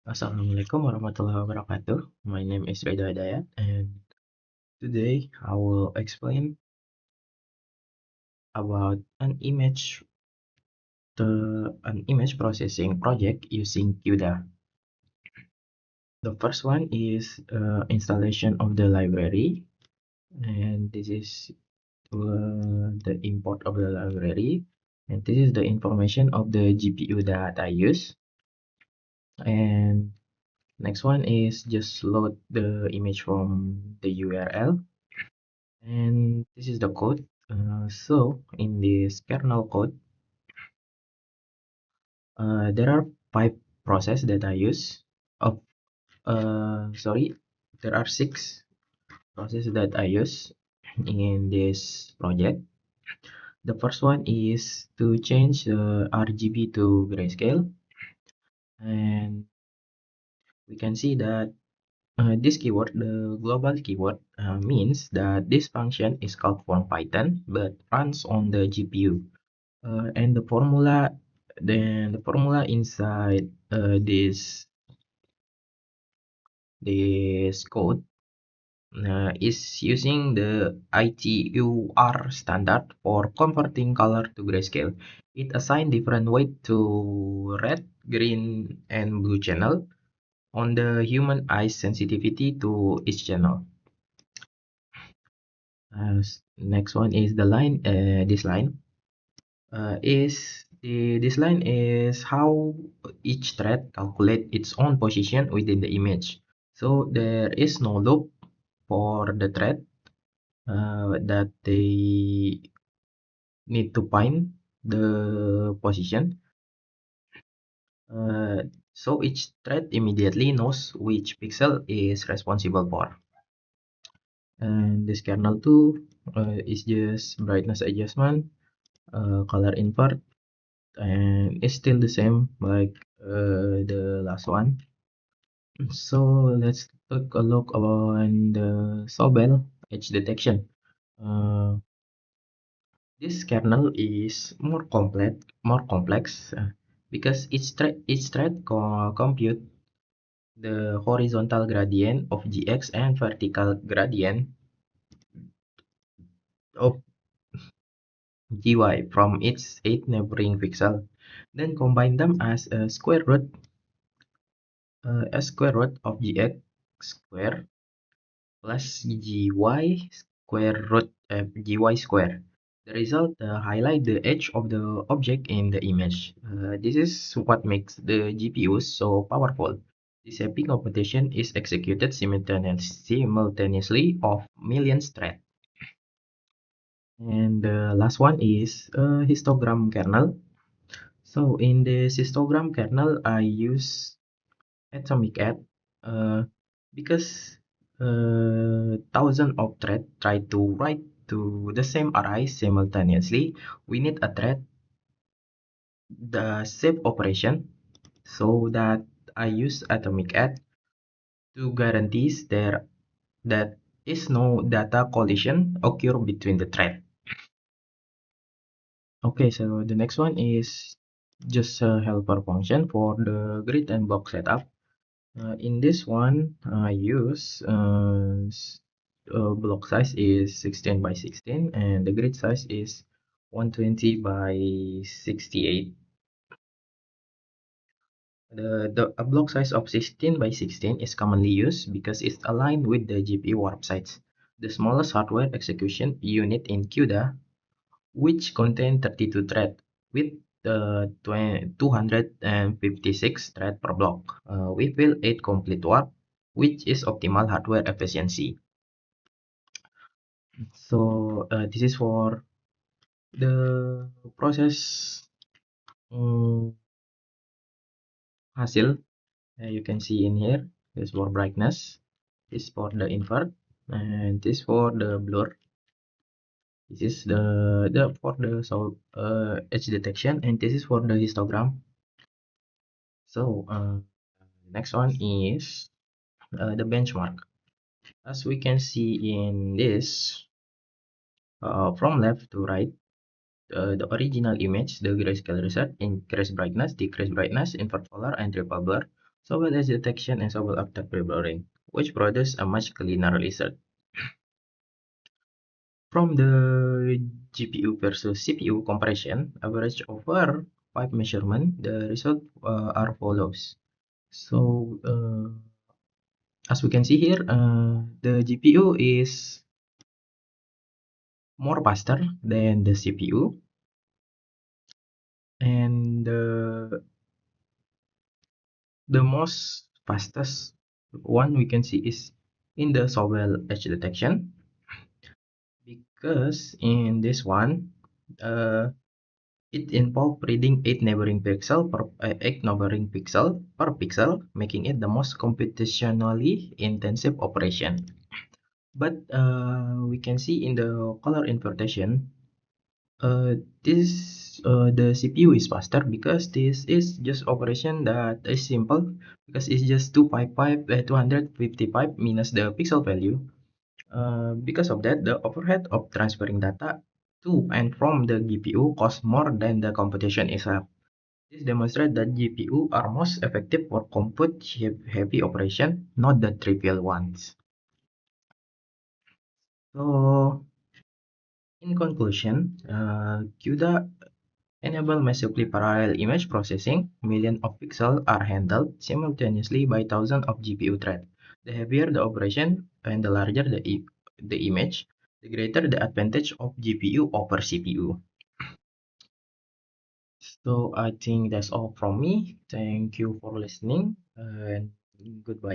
Assalamualaikum warahmatullahi wabarakatuh. My name is Reda Hidayat, and today I will explain about an image processing project using CUDA. The first one is installation of the library, and this is the import of the library, and this is the information of the GPU that I use. And next one is just load the image from the URL. And this is the code. So in this kernel code, there are 5 process that I use. Of sorry, there are 6 process that I use in this project. The first one is to change the RGB to grayscale, and we can see that this keyword, the global keyword, means that this function is called from Python but runs on the GPU. And the formula inside this code is using the ITUR standard for converting color to grayscale. It assigns different weight to red, green, and blue channel on the human eye sensitivity to each channel. Next one is the line. This line this line is how each thread calculate its own position within the image. So there is no loop for the thread that they need to find the position. So each thread immediately knows which pixel is responsible for. And this kernel 2 is just brightness adjustment, color invert, and it's still the same like the last one. So let's take a look on the Sobel edge detection. Uh, this kernel is more complex because each thread compute the horizontal gradient of GX and vertical gradient of GY from its 8 neighboring pixel, then combine them as a square root of GX square plus gy square. The result highlight the edge of the object in the image. This is what makes the GPU so powerful. The shaping computation is executed simultaneously of millions threads. And the last one is a histogram kernel. So in the histogram kernel, I use atomic add because thousands of threads try to write to the same array simultaneously. We need a thread the save operation, so that I use atomic add to guarantees that is no data collision occur between the thread. Okay, so the next one is just a helper function for the grid and block setup. In this one, I use block size is 16 by 16 and the grid size is 120 by 68. A block size of 16 by 16 is commonly used because it's aligned with the GPU warp size. The smallest hardware execution unit in CUDA, which contain 32 threads with 256 threads per block. We fill 8 complete warp, which is optimal hardware efficiency. So this is for the process hasil. You can see in here, this for brightness, this for the invert, and this for the blur. This is the for the edge detection, and this is for the histogram. So next one is the benchmark. As we can see in this, from left to right, the original image, the grayscale result, increase brightness, decrease brightness, invert color, and triple blur. Software edge detection and software after prebuilding, which produce a much cleaner result. From the GPU versus CPU comparison, average over 5 measurement, the result are follows. So, as we can see here, the GPU is more faster than the CPU, and the most fastest one we can see is in the software edge detection, because in this one, uh, it involves reading 8 neighboring pixel per pixel, making it the most computationally intensive operation. But we can see in the color interpretation, uh, the CPU is faster because this is just operation that is simple, because it's just 255 minus the pixel value. Because of that, the overhead of transferring data to and from the GPU costs more than the computation itself. This demonstrates that GPU are most effective for compute heavy operation, not the trivial ones. So, in conclusion, CUDA enable massively parallel image processing. Millions of pixels are handled simultaneously by thousands of GPU threads. The heavier the operation and the larger the image, the greater the advantage of GPU over CPU. So I think that's all from me. Thank you for listening and goodbye.